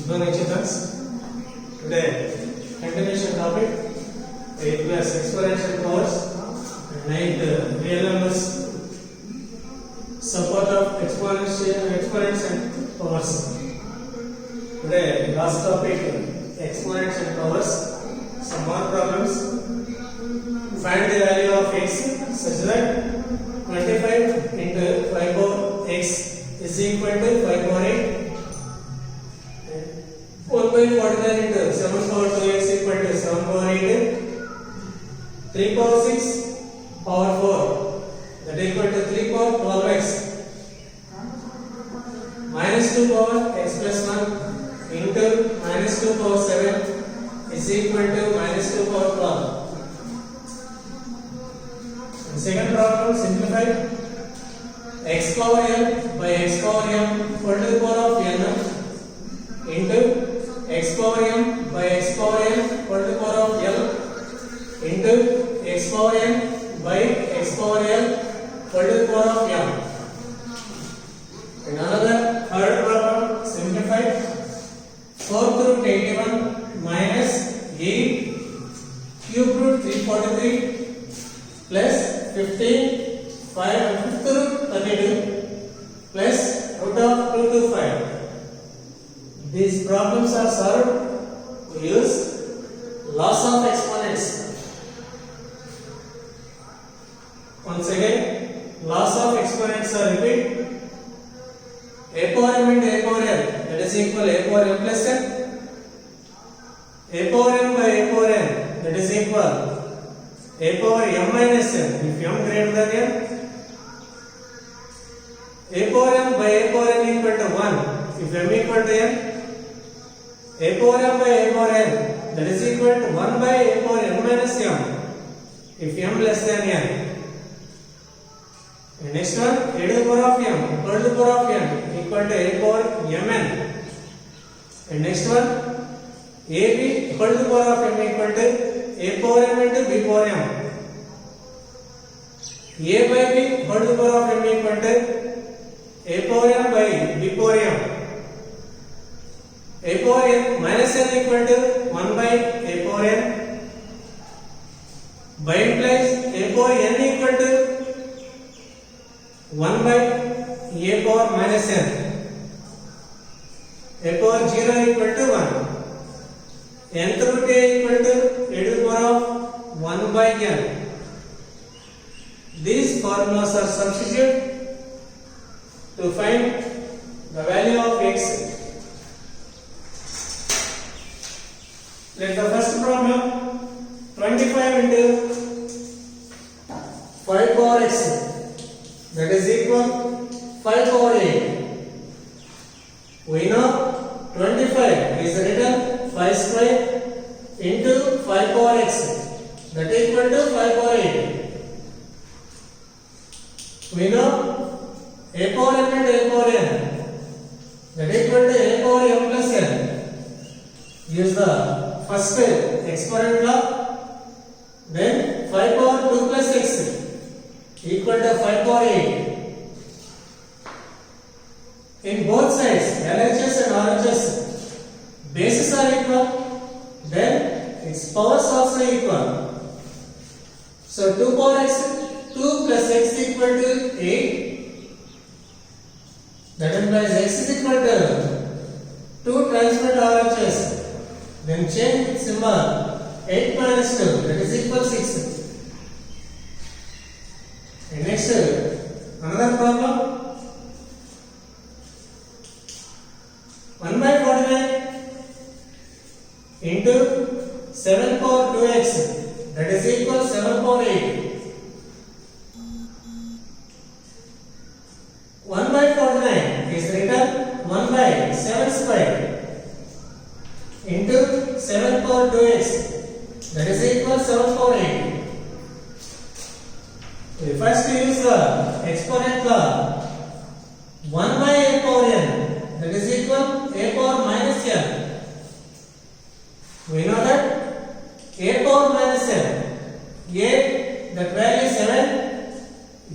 Good morning, students. Today, continuation topic 8 class exponential powers, 9th real numbers, support of exponents and powers. Today, last topic exponents and powers. Some more problems. Find the value of x such that 25 into 5 power x is equal to 5 power 8. 1 by 49 into 7 power 2x equal to 7 power 8. 3 power 6 power 4 that equal to 3 power 12x. Minus 2 power x plus 1 into minus 2 power 7 is equal to minus 2 power 12. And second problem, simplify. X power m by x power m whole to the power of n into x power m by x power n whole to the power of l into x power n by x power l whole to the power of m. And another third problem, simplify. 4 root 81 minus 8 cube root 343 plus 15 5th root 32 plus root of 225. These problems are solved. We use laws of exponents. Once again, laws of exponents are repeat. A power m into a power n, that is equal a power m plus n. A power m by a power n, that is equal a power m minus n if m greater than n. A power m by a power n equal to 1 if m equal to n. A power m by a power n, that is equal to 1 by a power n minus m if m less than n. And next one, a to the power of m whole to the power of n equal to a power mn. And next one, ab whole to the power of m equal to a power m into b power m. A by b whole to the power of m equal to a power m by b power m. A power n minus n equal to 1 by a power n. By implies a power n equal to 1 by a power minus n. A power 0 equal to 1. Nth root a equal to a to the power of 1 by n. These formulas are substituted to find the value of x. Let the first problem, 25 into 5 power x, that is equal 5 power 8. We know 25 is written 5 square into 5 power x, that is equal to 5 power 8. We know a power m and a power n, that is equal to a power m plus n. Use the first exponent law. Then 5 power 2 plus x equal to 5 power 8. In both sides, LHS and RHS, bases are equal, then its powers also equal. So 2 power x, 2 plus x equal to 8. That implies x is equal to 2 transmit RHS. Then change symbol, 8 minus 2, that is equal 6. And next, another problem. 1 by 49 into 7 power 2x, that is equal 7 power 8. 1 by 49 is written 1 by 7 square into 7 power 2x, that is equal 7 power 8. We first use the exponent law. 1 by a power n, that is equal a power minus n. We know that a power minus n, a, that value 7,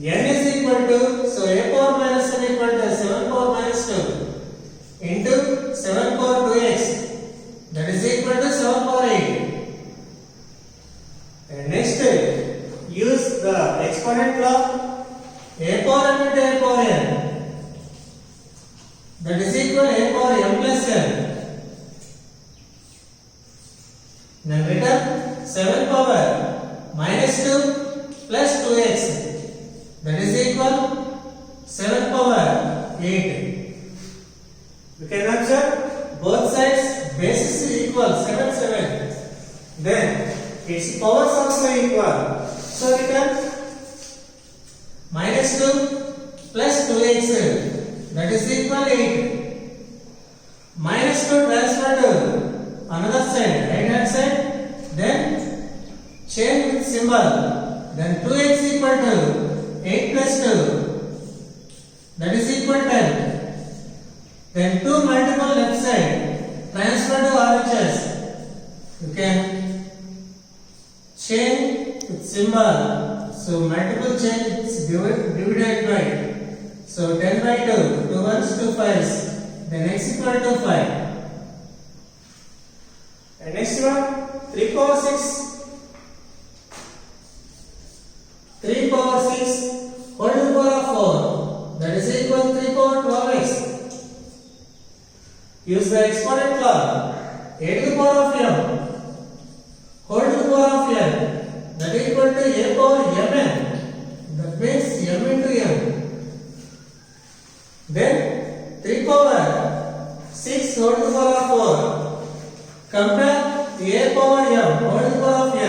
n is equal to, so a power minus n equal to 7 power minus 2 into 7 power 2x. that is equal a power m plus n. Then written 7 power minus 2 plus 2x, that is equal 7 power 8. You can observe both sides bases is equal 7 7. Then its powers also equal. So written minus 2 plus 2x, that is equal 8. Minus 2 transfer to another side, right hand side, then change with symbol, then 2x equal to 8 plus 2, that is equal 10. Then 2 multiple left side, transfer to RHS. You can change with symbol, so multiple change is divided by, so 10 by 2, 2 ones 2 5s, then x equal to 5. And next one, 3 power 6. 3 power 6 whole to the power of 4, that is equal to 3 power 12x. Use the exponent law. A to the power of m whole to the power of n, that is equal to a power mn. That means m into m. Then 3 power 6 whole to the power of 4. Compare a power m whole to the power of n,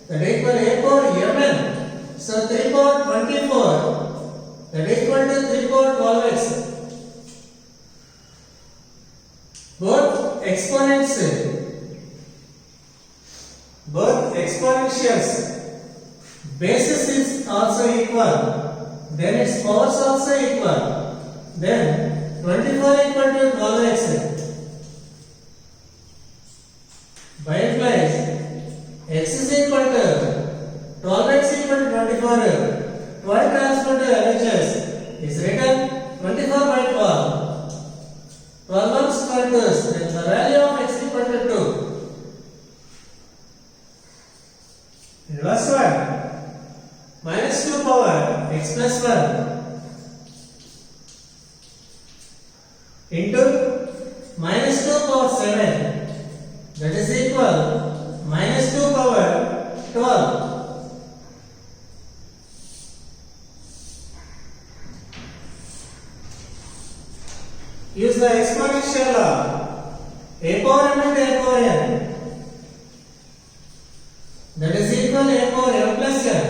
that is equal to a power mn. So 3 power 24, that is equal to 3 power 12x. Both exponentials, basis is also equal, then its powers also equal. Then 24 equal to 12x. By implies x is equal to 12x equal to 24. 12 transferred to LHS is written 24 by 12. 12 ones square root, then the value of x equal to 2. In verse 1, minus 2 power x plus 1 into minus 2 power 7, that is equal minus 2 power 12. Use the exponential law. A power m into a power n, that is equal a power m plus n.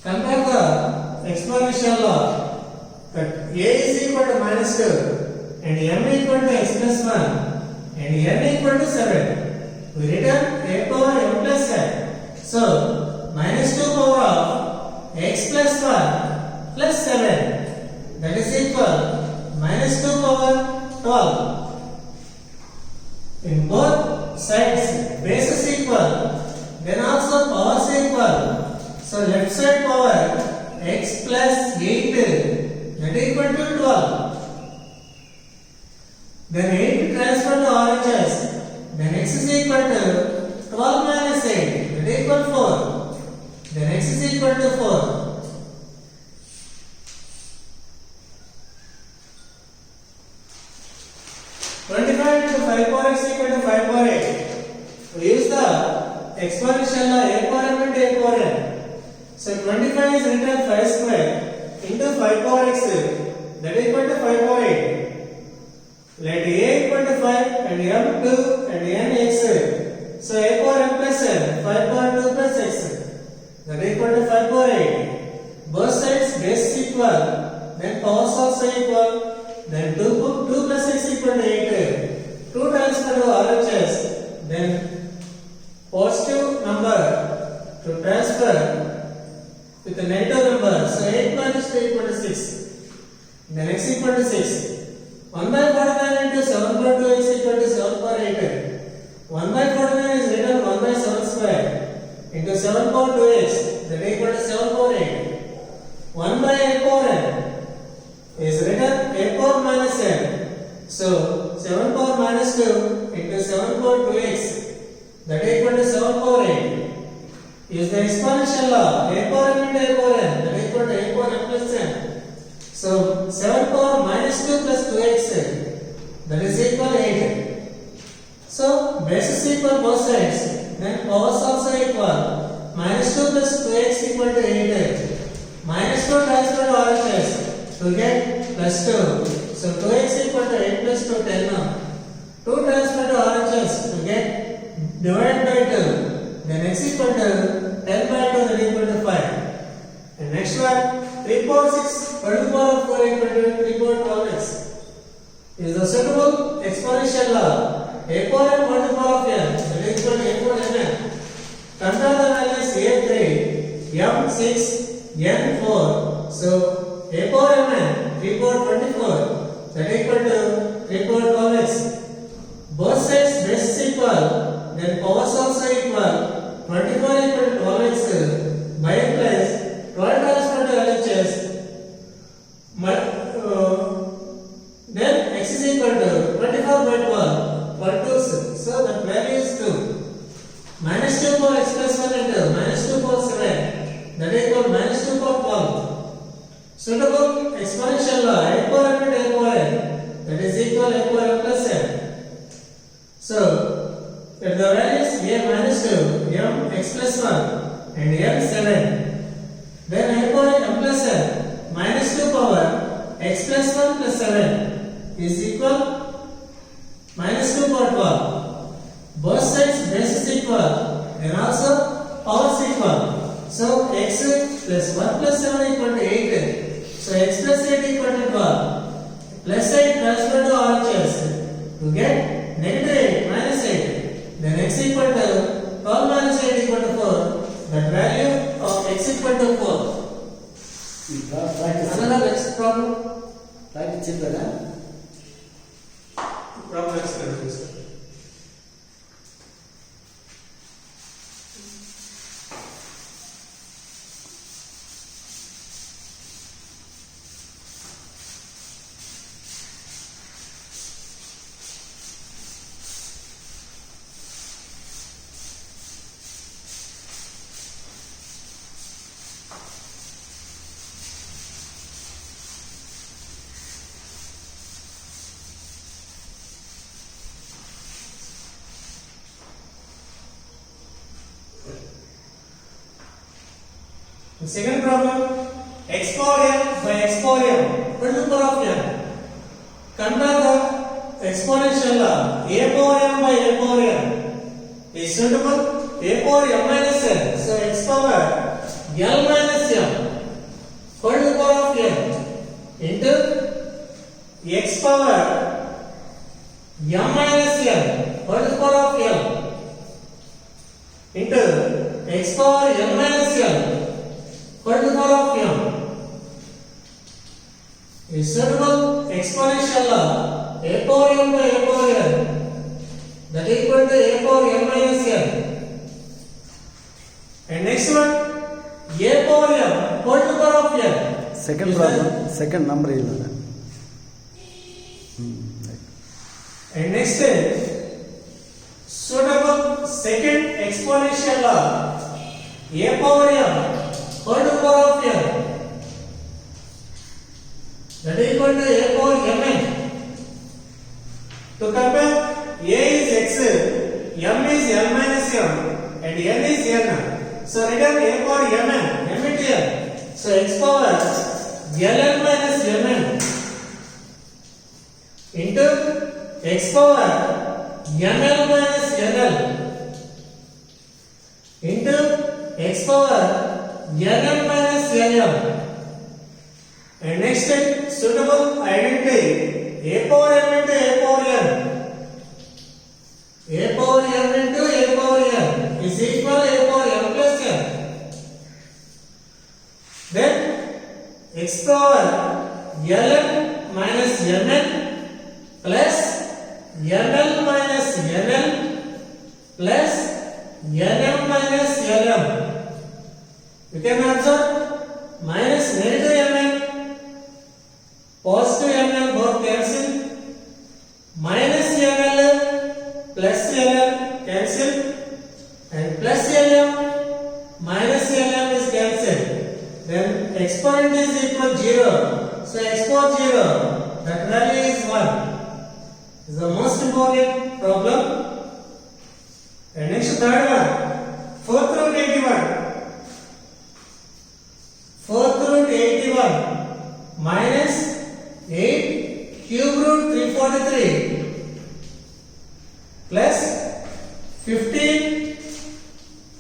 Compare the exponential law, that a is equal to minus 2 and m equal to x plus 1 and n equal to 7. We return a power m plus n. So minus 2 power of x plus 1 plus 7, that is equal minus 2 power 12. In both sides bases equal, then also powers equal. So left side power x plus 8, that is equal to 12. Then 8 transfer to RHS, then x is equal to 12 minus 8, that is equal to 4. Then x is equal to 4. 25 into 5 power x equal to 5 power 8. We use the exponential law a power m into a power n. So 25 is written 5 square into 5 power x, that is equal to 5 power 8. Let a equal to 5 and m 2 and n x. So a power m plus n, 5 power 2 plus x, that is equal to 5 power 8. Both sides base equal, then powers also equal. Then 2 plus x equal to 8. 2 transfer to RHS. Then positive number to transfer with a negative number. So 8 minus 2 equal to 6. Then x equal to 6. 1 by 49 into 7 power 2 x equal to 7 power 8. 1 by 49 is written 1 by 7 square into 7 power 2x, that is equal to 7 power 8. 1 by a power n is written a power minus n. So 7 power minus 2 into 7 power 2x, that is equal to 7 power 8. Use the exponential law. A power m into a power n, that is equal to a power m plus n. So 7 power minus 2 plus 2x, that is equal 8. So bases equal both sides, then powers also equal. Minus 2 plus 2x equal to 8. Minus 2 transfer to RHS to get plus 2. So 2x equal to 8 plus 2, 10 now. 2 transfer to RHS to get divided by 2. Then x equal to 10 by 2, that equal to 5. And next one, 3 power 6 whole to the power of 4 equal to 3 power 12x. Is the suitable exponential law. A power m whole to the power of n, that is equal to a power mn. Compare the values a3, m6, n4. So a power mn 3 power 24, that is equal to 3 power 12x. Both sides bases equal, then powers also equal. 24 equal to 12x by plus 12 transfer to LHS. Then x is equal to 24 by 12, 12 so that value is 2. Minus 2 power x plus 1 into minus 2 power 7, that is equal minus 2 power 12. Suitable exponential law, a power m into a power n, that is equal a power m plus n. So, if the values a minus 2, m x plus 1 and m 7, then a power m plus n minus 2 power x plus 1 plus 7 is equal minus 2 power 12. Both sides bases equal and also powers equal. So x plus 1 plus 7 equal to 8. So x plus 8 equal to 12. Plus 8 transfer to RHS to get negative 8 minus 8. Then x equal to 12 minus 8 equal to 4. That value of x equal to 4. Another next problem. Practice children. Problem experiment. The second problem, x power n by x power m whole to the power of n. Compare the exponential law. A power m by a power m is suitable. A power m minus n. So x power l minus m whole to the power of n into x power m minus n whole to the power of l into x power m minus n whole to the power of m is suitable exponential law. A power m by a power n, that is equal to a power m minus n. And next one, a power m whole to the power of n. Second problem, second number is And next is suitable second exponential law. A power m whole to the power of n, that is equal to a power mn. To compare, a is x, m is l minus m, and n is n. So return a power mn, m into n. So x power ln minus mn into x power nl minus nl into x power nm minus nm. And next step, suitable identity. A power m into a power n. A power m into a power n is equal a power m plus n. Then x power ln minus mn plus nl minus nl plus nm minus nm. You can observe minus negative mn, positive ml both cancel, minus ml plus ml cancel, and plus lm minus lm is cancelled. Then exponent is equal 0. So So x power 0, that value is 1. This is the most important problem. And next third one, fourth root 81. Fourth root 81 minus 8 cube root 343 plus 15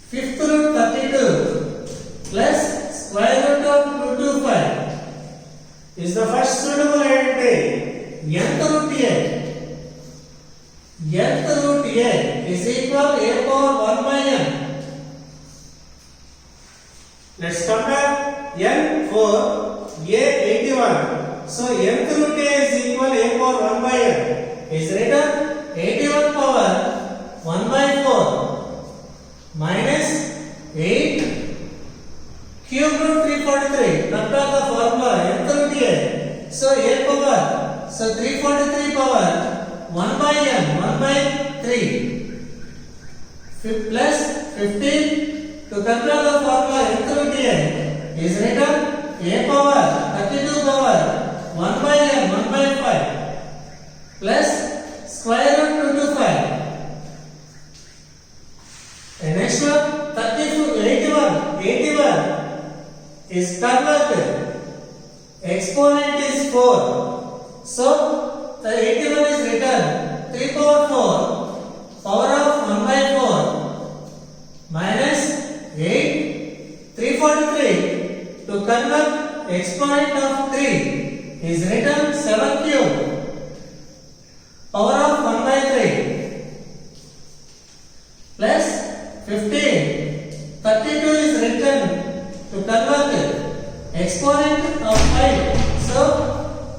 fifth root 32 plus square root of 225 is the first suitable identity. Nth root a. Nth root a is equal a power 1 by n. Let's compare n for a 81. So nth root a is equal a power 1 by n is written 81 power 1 by 4 minus 8 cube root 343. Not the formula nth root a. So a power. So 343 power 1 by n 1 by 3 plus 15 to control the formula nth root a is written a power 32 power 1 by n 1 by 5 plus square root 225. And next one 81 is converted. Exponent is 4. So the 81 is written 3 power 4 power of 1 by 4 minus 8 343 to convert exponent of 3 is written 7 cube power of 1 by 3 plus 15 32 is written to convert exponent of 5. So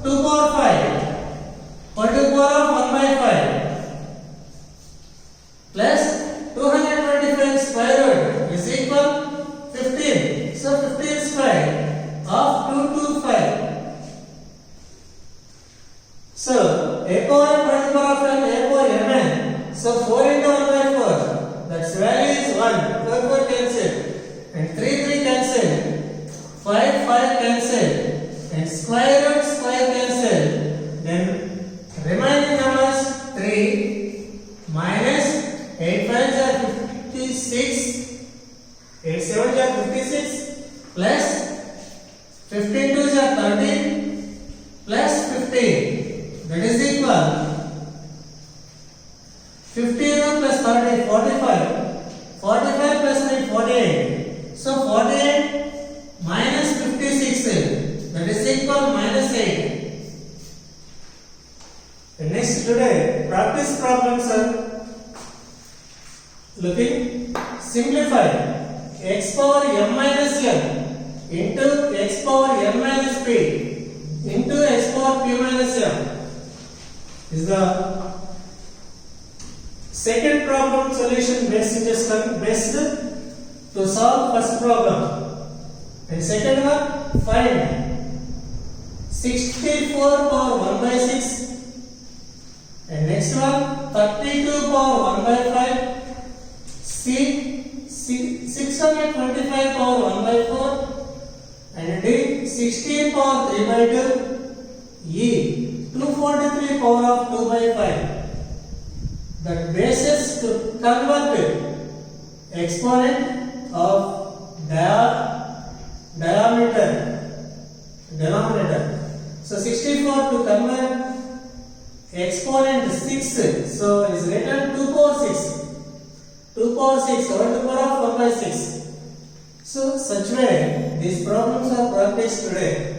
2 power 5 to power of 1 by 5 plus 225 square root is equal 15. So 15 square of 225. So a power and power of n, a power mn. So 4 into 1 by 4. That's value is 1. 4 cancel. And 3 cancel. 5 cancel. And square root cancel. Then remaining numbers 3 minus 8 5s are 56. 8 7s are 56 plus 15 2s are 13 plus 15. That is equal 15 plus 30 45. 45 plus 9 48. So 48 minus 56. That is equal minus 8. And next today practice problems are looking simplify x power m minus n into x power n minus p into x power p minus m is the second problem solution based to solve first problem. And second one, find 64 power 1 by 6. And next one, 32 power 1 by 5. C 625 power 1 by 4. And D 16 power 3 by 2. E 243 power of 2 by 5. The basis to convert exponent of denominator. So 64 to convert exponent 6. So is written 2 power 6. 2 power 6 over to power of 1 by 6. So such way these problems are practiced today.